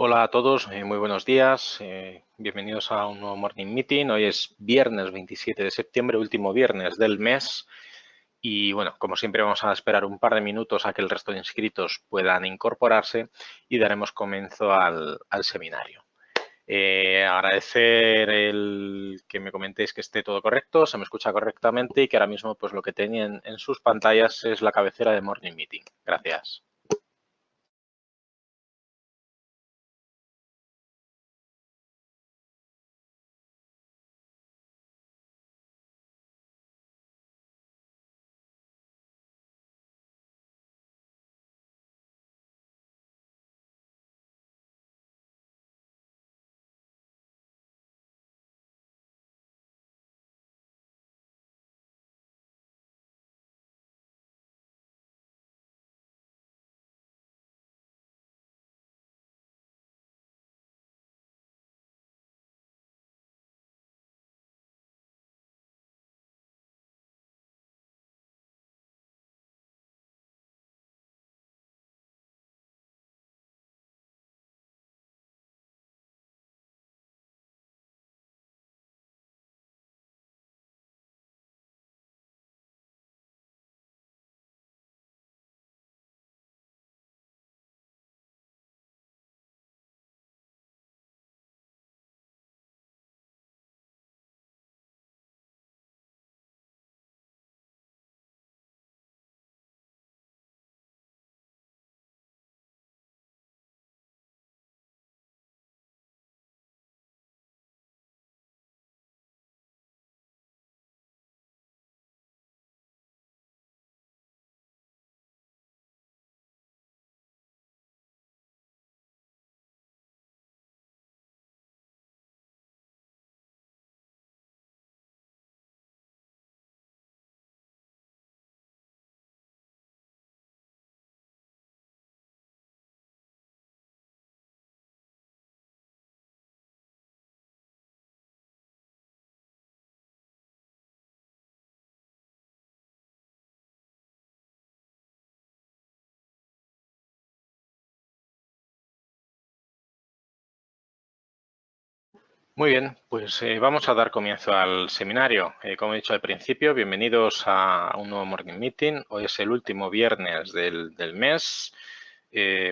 Hola a todos, muy buenos días. Bienvenidos a un nuevo Morning Meeting. Hoy es viernes 27 de septiembre, último viernes del mes. Y bueno, como siempre vamos a esperar un par de minutos a que el resto de inscritos puedan incorporarse y daremos comienzo al seminario. Agradecer el que me comentéis que esté todo correcto, se me escucha correctamente y que ahora mismo pues lo que tenían en sus pantallas es la cabecera de Morning Meeting. Gracias. Muy bien, pues vamos a dar comienzo al seminario. Como he dicho al principio, bienvenidos a un nuevo Morning Meeting. Hoy es el último viernes del mes.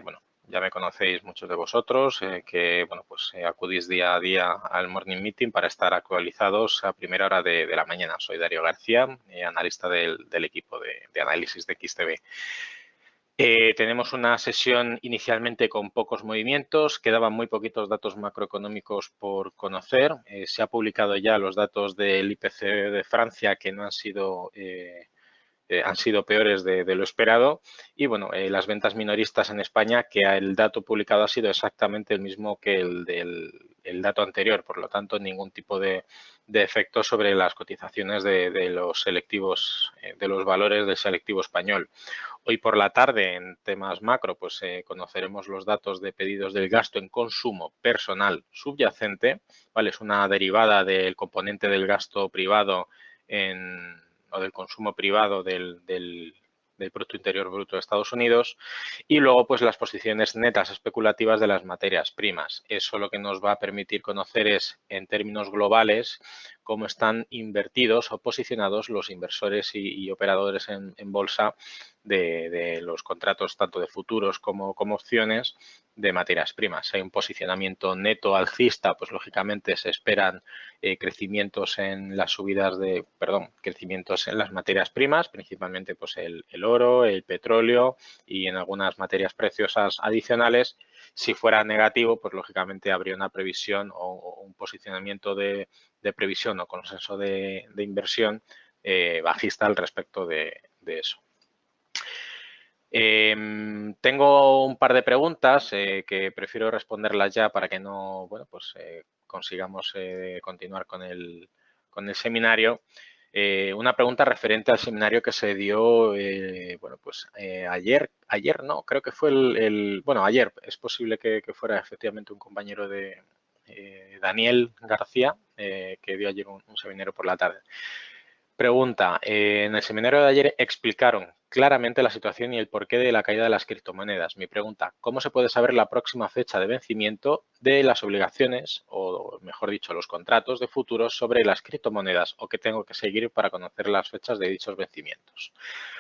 Bueno, ya me conocéis muchos de vosotros que bueno, pues, acudís día a día al Morning Meeting para estar actualizados a primera hora de la mañana. Soy Darío García, analista del equipo de análisis de XTB. Tenemos una sesión inicialmente con pocos movimientos, quedaban muy poquitos datos macroeconómicos por conocer. Se ha publicado ya los datos del IPC de Francia que no han sido peores de lo esperado y bueno, las ventas minoristas en España, que el dato publicado ha sido exactamente el mismo que el dato anterior, por lo tanto ningún tipo de efecto sobre las cotizaciones de los selectivos, de los valores del selectivo español. Hoy por la tarde, en temas macro, pues conoceremos los datos de pedidos del gasto en consumo personal subyacente, ¿vale? Es una derivada del componente del gasto privado o del consumo privado del Producto Interior Bruto de Estados Unidos y luego pues las posiciones netas especulativas de las materias primas. Eso lo que nos va a permitir conocer es en términos globales cómo están invertidos o posicionados los inversores y operadores en bolsa de los contratos tanto de futuros como opciones de materias primas. Hay un posicionamiento neto alcista, pues lógicamente se esperan crecimientos en las subidas crecimientos en las materias primas, principalmente pues el oro, el petróleo y en algunas materias preciosas adicionales. Si fuera negativo, pues lógicamente habría una previsión o un posicionamiento de previsión o consenso de inversión bajista al respecto de eso. Tengo un par de preguntas que prefiero responderlas ya para que no, bueno, pues consigamos continuar con el seminario. Una pregunta referente al seminario que se dio, bueno, pues ayer no, creo que fue bueno, ayer, es posible que fuera efectivamente un compañero de Daniel García, que dio ayer un seminario por la tarde. Pregunta, en el seminario de ayer explicaron claramente la situación y el porqué de la caída de las criptomonedas. Mi pregunta, ¿cómo se puede saber la próxima fecha de vencimiento de las obligaciones o, mejor dicho, los contratos de futuros sobre las criptomonedas o qué tengo que seguir para conocer las fechas de dichos vencimientos?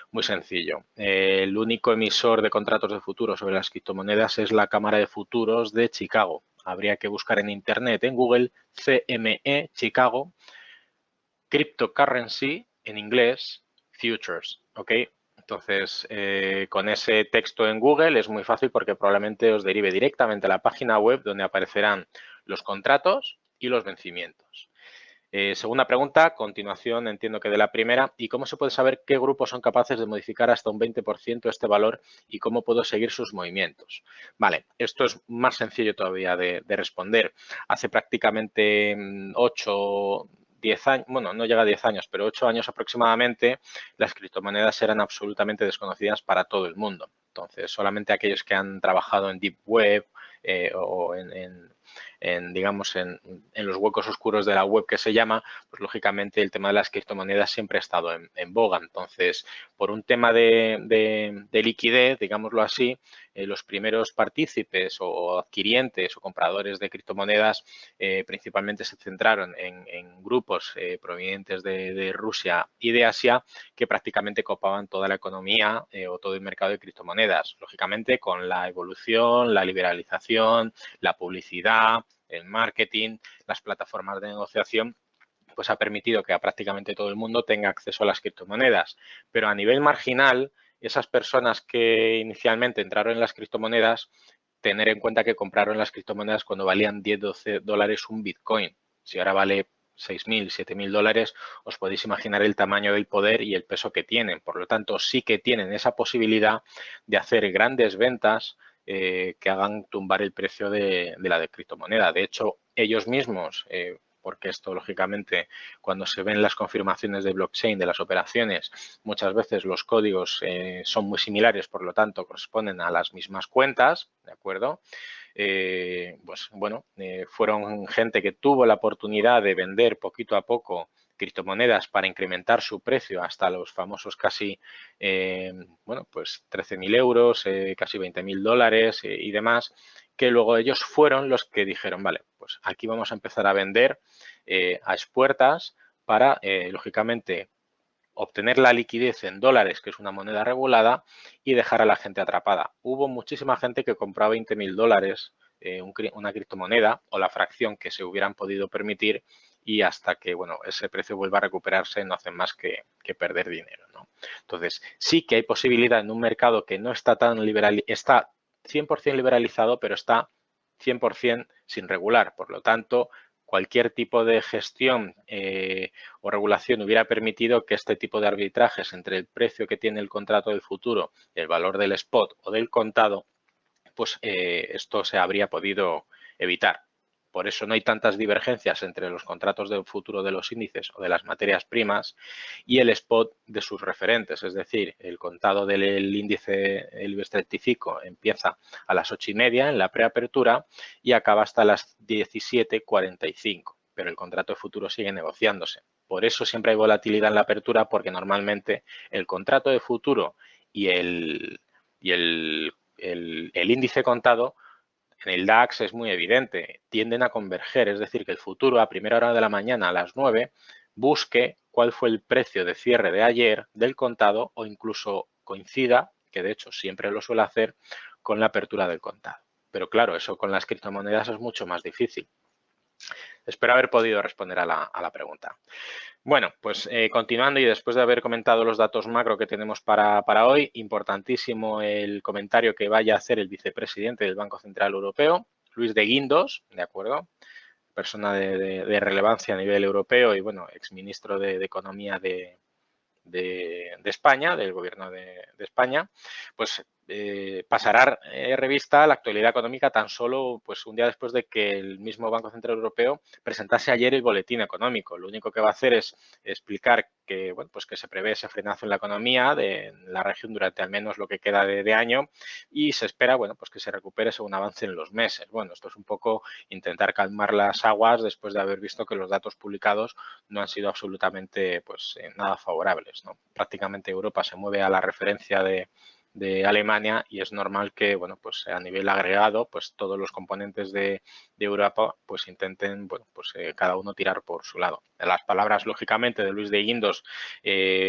Muy sencillo. El único emisor de contratos de futuros sobre las criptomonedas es la Cámara de Futuros de Chicago. Habría que buscar en Internet, en Google, CME Chicago, Cryptocurrency, en inglés, Futures, ¿ok? Entonces, con ese texto en Google es muy fácil porque probablemente os derive directamente a la página web donde aparecerán los contratos y los vencimientos. Segunda pregunta, continuación entiendo que de la primera, ¿y cómo se puede saber qué grupos son capaces de modificar hasta un 20% este valor y cómo puedo seguir sus movimientos? Vale, esto es más sencillo todavía de responder. Hace prácticamente 8, 10 años, bueno, no llega a 10 años, pero 8 años aproximadamente, las criptomonedas eran absolutamente desconocidas para todo el mundo. Entonces, solamente aquellos que han trabajado en Deep Web o digamos, en los huecos oscuros de la web que se llama, pues lógicamente el tema de las criptomonedas siempre ha estado en boga. Entonces, por un tema de liquidez, digámoslo así, los primeros partícipes o adquirientes o compradores de criptomonedas principalmente se centraron en grupos provenientes de Rusia y de Asia que prácticamente copaban toda la economía o todo el mercado de criptomonedas. Lógicamente, con la evolución, la liberalización, la publicidad, el marketing, las plataformas de negociación, pues ha permitido que a prácticamente todo el mundo tenga acceso a las criptomonedas. Pero a nivel marginal, esas personas que inicialmente entraron en las criptomonedas, tener en cuenta que compraron las criptomonedas cuando valían 10, 12 dólares un Bitcoin. Si ahora vale 6.000, 7.000 dólares, os podéis imaginar el tamaño del poder y el peso que tienen. Por lo tanto, sí que tienen esa posibilidad de hacer grandes ventas que hagan tumbar el precio de la criptomoneda. De hecho, ellos mismos, porque esto lógicamente cuando se ven las confirmaciones de blockchain de las operaciones, muchas veces los códigos son muy similares, por lo tanto corresponden a las mismas cuentas, ¿de acuerdo? Pues bueno, fueron gente que tuvo la oportunidad de vender poquito a poco criptomonedas para incrementar su precio hasta los famosos casi, bueno, pues 13.000 euros, casi 20.000 dólares y demás, que luego ellos fueron los que dijeron, vale, pues aquí vamos a empezar a vender a expuertas para, lógicamente, obtener la liquidez en dólares, que es una moneda regulada, y dejar a la gente atrapada. Hubo muchísima gente que compraba 20.000 dólares una criptomoneda o la fracción que se hubieran podido permitir y hasta que bueno ese precio vuelva a recuperarse no hacen más que perder dinero, ¿no? Entonces, sí que hay posibilidad en un mercado que no está tan liberal, está 100% liberalizado, pero está 100% sin regular. Por lo tanto, cualquier tipo de gestión o regulación hubiera permitido que este tipo de arbitrajes entre el precio que tiene el contrato del futuro y el valor del spot o del contado, pues esto se habría podido evitar. Por eso no hay tantas divergencias entre los contratos del futuro de los índices o de las materias primas y el spot de sus referentes. Es decir, el contado del índice, el IBEX 35, empieza a las 8:30 en la preapertura y acaba hasta las 17:45. Pero el contrato de futuro sigue negociándose. Por eso siempre hay volatilidad en la apertura porque normalmente el contrato de futuro y el índice contado en el DAX es muy evidente, tienden a converger, es decir, que el futuro a primera hora de la mañana a las 9 busque cuál fue el precio de cierre de ayer del contado o incluso coincida, que de hecho siempre lo suele hacer, con la apertura del contado. Pero claro, eso con las criptomonedas es mucho más difícil. Espero haber podido responder a la pregunta. Bueno, pues continuando y después de haber comentado los datos macro que tenemos para hoy, importantísimo el comentario que vaya a hacer el vicepresidente del Banco Central Europeo, Luis de Guindos, ¿de acuerdo? Persona de relevancia a nivel europeo y, bueno, exministro de Economía de España, del Gobierno de España, pues pasará revista a la actualidad económica tan solo pues, un día después de que el mismo Banco Central Europeo presentase ayer el boletín económico. Lo único que va a hacer es explicar que, bueno, pues que se prevé ese frenazo en la economía de la región durante al menos lo que queda de año y se espera, bueno, pues que se recupere según avance en los meses. Bueno, esto es un poco intentar calmar las aguas después de haber visto que los datos publicados no han sido absolutamente pues nada favorables, ¿no? Prácticamente Europa se mueve a la referencia de Alemania y es normal que, bueno, pues a nivel agregado, pues todos los componentes de Europa pues intenten, bueno, pues cada uno tirar por su lado. Las palabras, lógicamente, de Luis de Guindos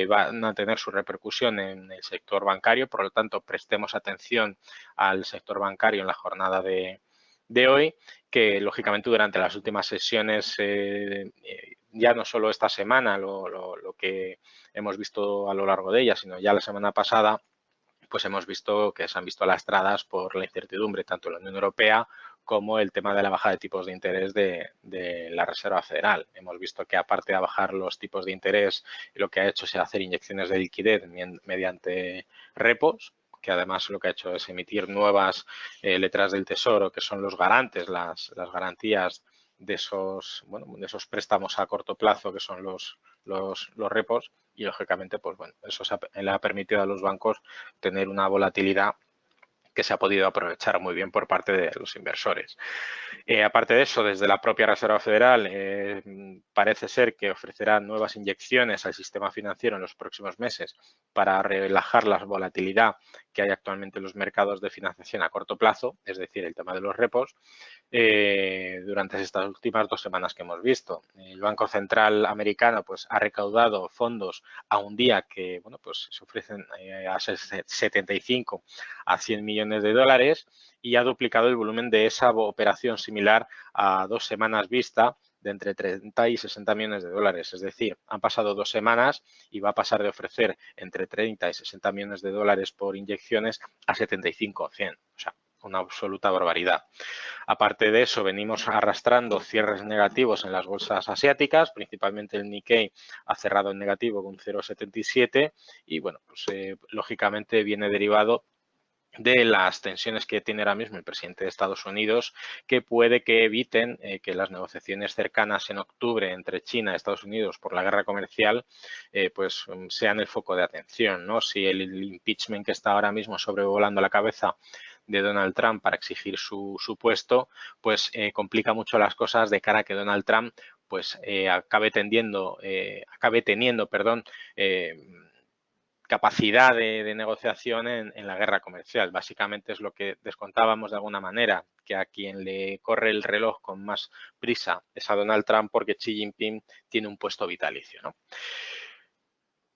van a tener su repercusión en el sector bancario, por lo tanto, prestemos atención al sector bancario en la jornada de hoy, que lógicamente durante las últimas sesiones, ya no solo esta semana, lo que hemos visto a lo largo de ella, sino ya la semana pasada, pues hemos visto que se han visto lastradas por la incertidumbre tanto en la Unión Europea como el tema de la bajada de tipos de interés de la Reserva Federal. Hemos visto que aparte de bajar los tipos de interés, lo que ha hecho es hacer inyecciones de liquidez mediante repos, que además lo que ha hecho es emitir nuevas letras del Tesoro, que son los garantes, las garantías de esos, bueno, de esos préstamos a corto plazo, que son los repos, y lógicamente, pues bueno, eso le ha permitido a los bancos tener una volatilidad que se ha podido aprovechar muy bien por parte de los inversores. Aparte de eso, desde la propia Reserva Federal parece ser que ofrecerá nuevas inyecciones al sistema financiero en los próximos meses para relajar la volatilidad que hay actualmente en los mercados de financiación a corto plazo, es decir, el tema de los repos, durante estas últimas 2 semanas que hemos visto. El Banco Central americano pues ha recaudado fondos a un día que, bueno, pues se ofrecen a 75 a 100 millones de dólares y ha duplicado el volumen de esa operación similar a 2 semanas vista de entre 30 y 60 millones de dólares. Es decir, han pasado 2 semanas y va a pasar de ofrecer entre 30 y 60 millones de dólares por inyecciones a 75 o 100. O sea, una absoluta barbaridad. Aparte de eso, venimos arrastrando cierres negativos en las bolsas asiáticas, principalmente el Nikkei ha cerrado en negativo con 0,77 y, bueno, pues lógicamente viene derivado de las tensiones que tiene ahora mismo el presidente de Estados Unidos, que puede que eviten que las negociaciones cercanas en octubre entre China y Estados Unidos por la guerra comercial pues sean el foco de atención, ¿no? Si el impeachment que está ahora mismo sobrevolando la cabeza de Donald Trump para exigir su puesto, pues complica mucho las cosas de cara a que Donald Trump pues acabe teniendo, capacidad de negociación en la guerra comercial. Básicamente es lo que descontábamos de alguna manera, que a quien le corre el reloj con más prisa es a Donald Trump porque Xi Jinping tiene un puesto vitalicio, ¿no?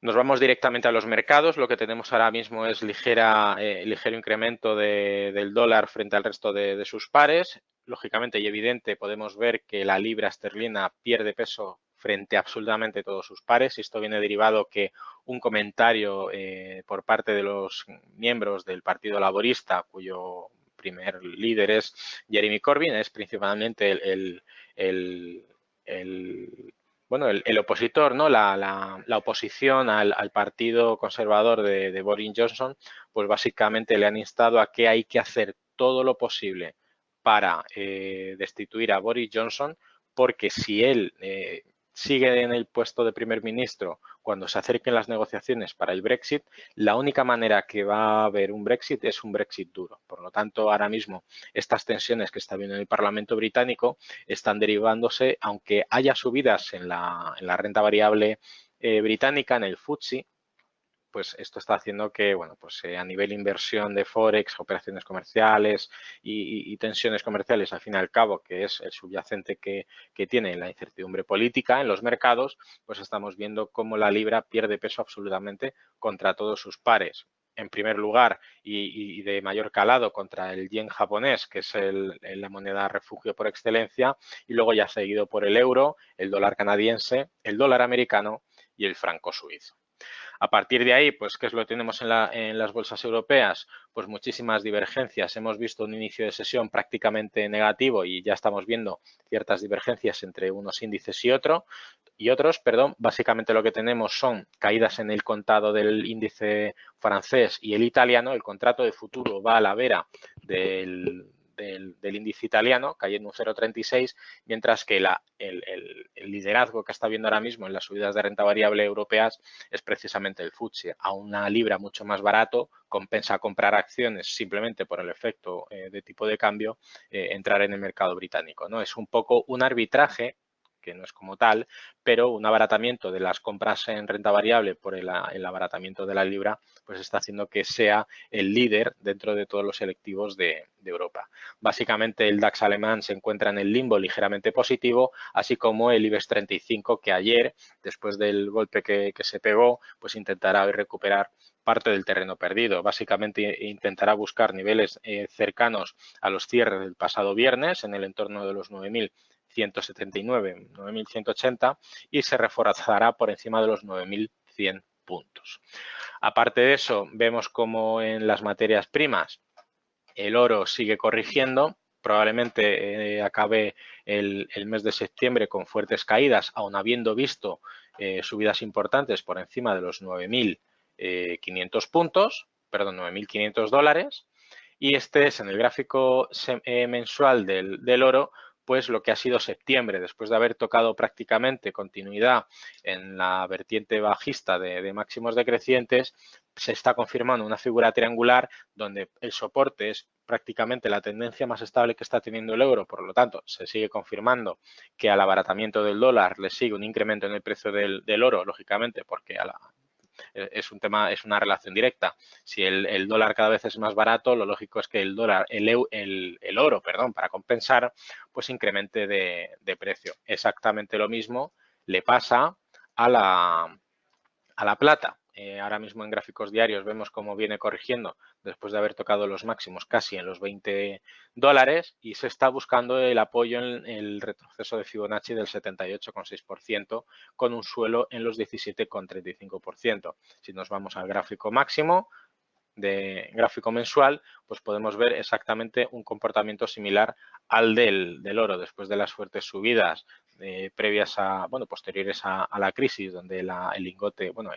Nos vamos directamente a los mercados. Lo que tenemos ahora mismo es ligero incremento del dólar frente al resto de sus pares. Lógicamente y evidente podemos ver que la libra esterlina pierde peso frente a absolutamente todos sus pares. Esto viene derivado que un comentario por parte de los miembros del Partido Laborista, cuyo primer líder es Jeremy Corbyn, es principalmente el opositor, ¿no? La oposición al partido conservador de Boris Johnson, pues básicamente le han instado a que hay que hacer todo lo posible para destituir a Boris Johnson, porque si él sigue en el puesto de primer ministro cuando se acerquen las negociaciones para el Brexit, la única manera que va a haber un Brexit es un Brexit duro. Por lo tanto, ahora mismo estas tensiones que está viendo en el Parlamento británico están derivándose, aunque haya subidas en la renta variable británica, en el FTSE, pues esto está haciendo que, bueno, pues a nivel inversión de Forex, operaciones comerciales y tensiones comerciales, al fin y al cabo, que es el subyacente que tiene la incertidumbre política en los mercados, pues estamos viendo cómo la libra pierde peso absolutamente contra todos sus pares. En primer lugar, y de mayor calado, contra el yen japonés, que es la moneda refugio por excelencia, y luego ya seguido por el euro, el dólar canadiense, el dólar americano y el franco suizo. A partir de ahí, pues, ¿qué es lo que tenemos en las bolsas europeas? Pues muchísimas divergencias. Hemos visto un inicio de sesión prácticamente negativo y ya estamos viendo ciertas divergencias entre unos índices y otros. y otros, perdón, básicamente lo que tenemos son caídas en el contado del índice francés y el italiano. El contrato de futuro va a la vera del índice italiano, cayendo un 0,36, mientras que el liderazgo que está viendo ahora mismo en las subidas de renta variable europeas es precisamente el FTSE. A una libra mucho más barato, compensa comprar acciones simplemente por el efecto de tipo de cambio, entrar en el mercado británico, ¿no? Es un poco un arbitraje, que no es como tal, pero un abaratamiento de las compras en renta variable por el abaratamiento de la libra, pues está haciendo que sea el líder dentro de todos los selectivos de Europa. Básicamente el DAX alemán se encuentra en el limbo ligeramente positivo, así como el IBEX 35, que ayer, después del golpe que se pegó, pues intentará recuperar parte del terreno perdido. Básicamente intentará buscar niveles cercanos a los cierres del pasado viernes, en el entorno de los 9.179, 9.180, y se reforzará por encima de los 9.100 puntos. Aparte de eso, vemos como en las materias primas el oro sigue corrigiendo. Probablemente acabe el mes de septiembre con fuertes caídas, aun habiendo visto subidas importantes por encima de los 9.500 puntos, perdón, 9.500 dólares. Y este es en el gráfico mensual del oro, pues lo que ha sido septiembre, después de haber tocado prácticamente continuidad en la vertiente bajista de máximos decrecientes, se está confirmando una figura triangular donde el soporte es prácticamente la tendencia más estable que está teniendo el euro. Por lo tanto, se sigue confirmando que al abaratamiento del dólar le sigue un incremento en el precio del oro, lógicamente, porque es un tema, es una relación directa. Si el dólar cada vez es más barato, lo lógico es que el oro, perdón, para compensar, pues incremente de precio. Exactamente lo mismo le pasa a la plata. Ahora mismo en gráficos diarios vemos cómo viene corrigiendo después de haber tocado los máximos casi en los 20 dólares, y se está buscando el apoyo en el retroceso de Fibonacci del 78,6%, con un suelo en los 17,35%. Si nos vamos al gráfico máximo de gráfico mensual, pues podemos ver exactamente un comportamiento similar al del oro después de las fuertes subidas previas a, bueno, posteriores a la crisis, donde el lingote, bueno,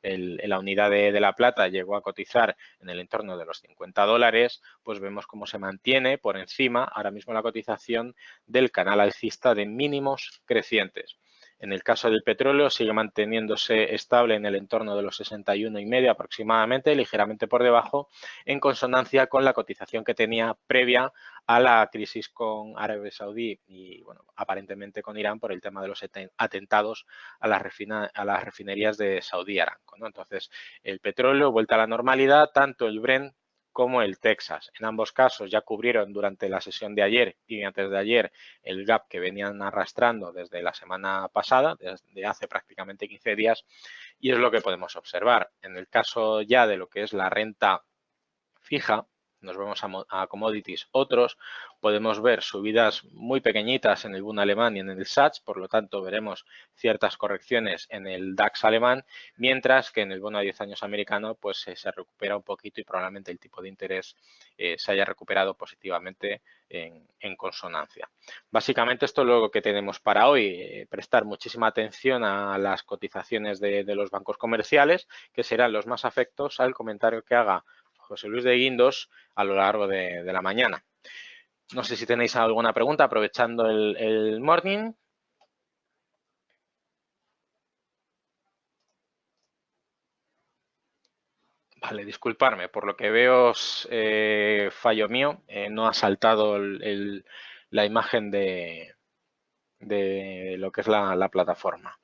la unidad de la plata llegó a cotizar en el entorno de los 50 dólares, pues vemos cómo se mantiene por encima ahora mismo la cotización del canal alcista de mínimos crecientes. En el caso del petróleo sigue manteniéndose estable en el entorno de los 61,5 aproximadamente, ligeramente por debajo, en consonancia con la cotización que tenía previa a la crisis con Arabia Saudí y, bueno, aparentemente con Irán por el tema de los atentados a las refinerías de Saudí Aramco, ¿no? Entonces, el petróleo vuelta a la normalidad, tanto el Brent como el Texas. En ambos casos ya cubrieron durante la sesión de ayer y antes de ayer el gap que venían arrastrando desde la semana pasada, desde hace prácticamente 15 días, y es lo que podemos observar. En el caso ya de lo que es la renta fija, nos vemos a commodities otros, podemos ver subidas muy pequeñitas en el Bund alemán y en el SATS, por lo tanto veremos ciertas correcciones en el DAX alemán, mientras que en el bono a 10 años americano pues se recupera un poquito y probablemente el tipo de interés se haya recuperado positivamente en consonancia. Básicamente esto es lo que tenemos para hoy, prestar muchísima atención a las cotizaciones de los bancos comerciales, que serán los más afectos al comentario que haga José Luis de Guindos a lo largo de la mañana. No sé si tenéis alguna pregunta aprovechando el morning. Vale, disculparme, por lo que veo fallo mío, no ha saltado la imagen de lo que es la plataforma.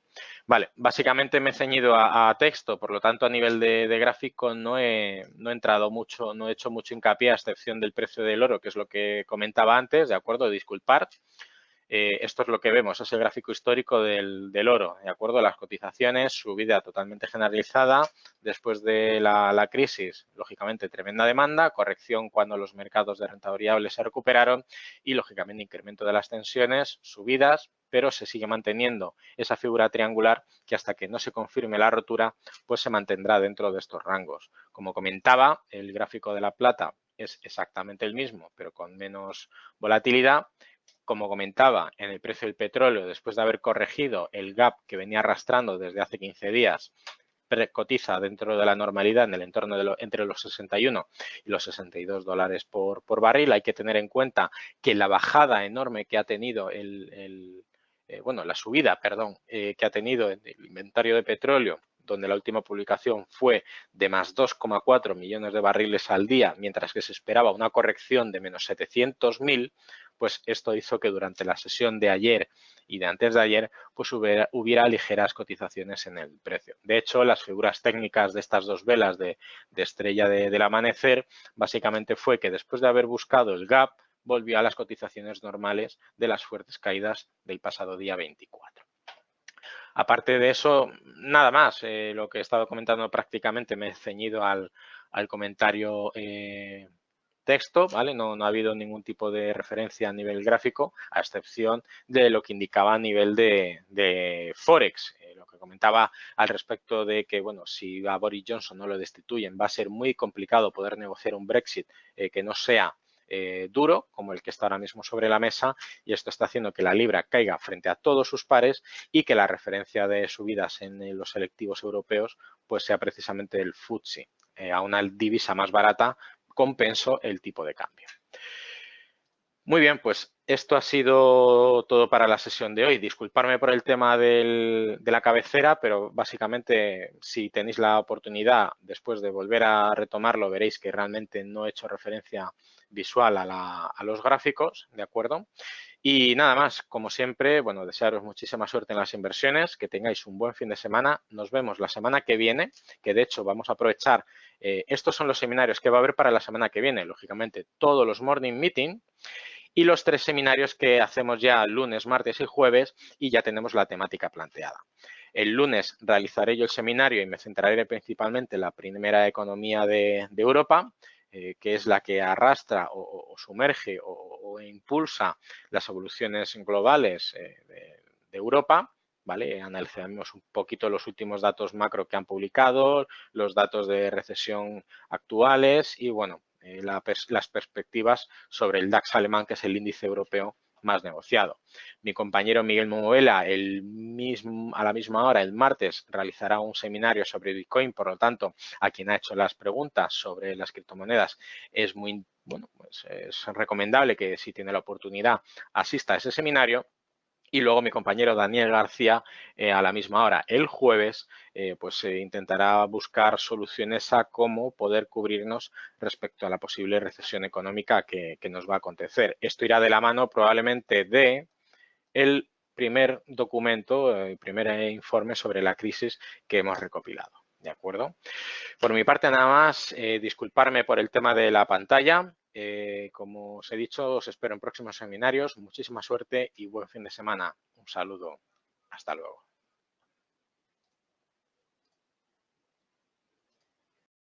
Vale, básicamente me he ceñido a texto, por lo tanto a nivel de gráfico no he entrado mucho, no he hecho mucho hincapié a excepción del precio del oro, que es lo que comentaba antes, ¿de acuerdo? Disculpar. Esto es lo que vemos, es el gráfico histórico del oro, ¿de acuerdo? Las cotizaciones, subida totalmente generalizada después de la crisis, lógicamente tremenda demanda, corrección cuando los mercados de renta variable se recuperaron y, lógicamente, incremento de las tensiones, subidas, pero se sigue manteniendo esa figura triangular que hasta que no se confirme la rotura, pues se mantendrá dentro de estos rangos. Como comentaba, el gráfico de la plata es exactamente el mismo, pero con menos volatilidad. como comentaba, en el precio del petróleo, después de haber corregido el gap que venía arrastrando desde hace 15 días, cotiza dentro de la normalidad en el entorno de entre los 61 y los 62 dólares por barril. Hay que tener en cuenta que la bajada enorme que ha tenido la subida, perdón, que ha tenido el inventario de petróleo, donde la última publicación fue de más 2,4 millones de barriles al día, mientras que se esperaba una corrección de menos 700.000, pues esto hizo que durante la sesión de ayer y de antes de ayer, pues hubiera ligeras cotizaciones en el precio. De hecho, las figuras técnicas de estas dos velas de estrella del amanecer, básicamente fue que después de haber buscado el gap, volvió a las cotizaciones normales de las fuertes caídas del pasado día 24. Aparte de eso, nada más. Lo que he estado comentando prácticamente me he ceñido al comentario texto, ¿vale? No ha habido ningún tipo de referencia a nivel gráfico, a excepción de lo que indicaba a nivel de Forex. Lo que comentaba al respecto de que, bueno, si a Boris Johnson no lo destituyen, va a ser muy complicado poder negociar un Brexit que no sea duro, como el que está ahora mismo sobre la mesa, y esto está haciendo que la libra caiga frente a todos sus pares y que la referencia de subidas en los selectivos europeos pues sea precisamente el FTSE, a una divisa más barata compenso el tipo de cambio. Muy bien, pues esto ha sido todo para la sesión de hoy. Disculparme por el tema de la cabecera, pero básicamente si tenéis la oportunidad después de volver a retomarlo, veréis que realmente no he hecho referencia visual a los gráficos, ¿de acuerdo? Y nada más, como siempre, bueno, desearos muchísima suerte en las inversiones, que tengáis un buen fin de semana. Nos vemos la semana que viene, que de hecho vamos a aprovechar, estos son los seminarios que va a haber para la semana que viene, lógicamente todos los morning meeting y los 3 seminarios que hacemos ya lunes, martes y jueves y ya tenemos la temática planteada. El lunes realizaré yo el seminario y me centraré principalmente en la primera economía de Europa, que es la que arrastra o sumerge o impulsa las evoluciones globales de Europa, ¿vale? Analizaremos un poquito los últimos datos macro que han publicado, los datos de recesión actuales y, bueno, las perspectivas sobre el DAX alemán, que es el índice europeo más negociado. Mi compañero Miguel Momuela, a la misma hora, el martes, realizará un seminario sobre Bitcoin. Por lo tanto, a quien ha hecho las preguntas sobre las criptomonedas, es muy, bueno, pues es recomendable que si tiene la oportunidad asista a ese seminario. Y luego mi compañero Daniel García, a la misma hora, el jueves, intentará buscar soluciones a cómo poder cubrirnos respecto a la posible recesión económica que nos va a acontecer. Esto irá de la mano probablemente de el primer documento, el primer informe sobre la crisis que hemos recopilado. ¿De acuerdo? Por mi parte, nada más, disculparme por el tema de la pantalla. Como os he dicho, os espero en próximos seminarios. Muchísima suerte y buen fin de semana. Un saludo. Hasta luego.